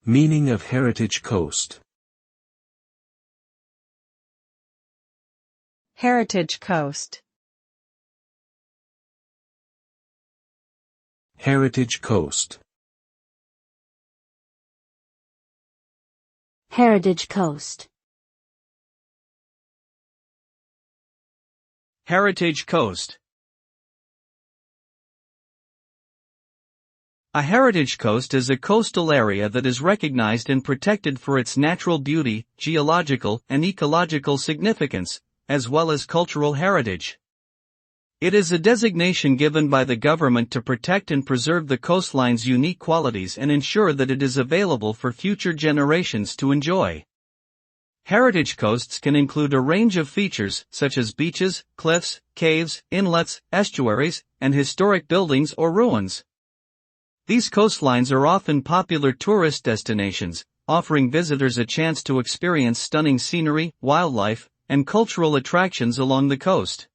Meaning of Heritage Coast. Heritage Coast. Heritage Coast. Heritage Coast. Heritage Coast. A heritage coast is a coastal area that is recognized and protected for its natural beauty, geological and ecological significance, as well as cultural heritage. It is a designation given by the government to protect and preserve the coastline's unique qualities and ensure that it is available for future generations to enjoy. Heritage coasts can include a range of features, such as beaches, cliffs, caves, inlets, estuaries, and historic buildings or ruins. These coastlines are often popular tourist destinations, offering visitors a chance to experience stunning scenery, wildlife, and cultural attractions along the coast.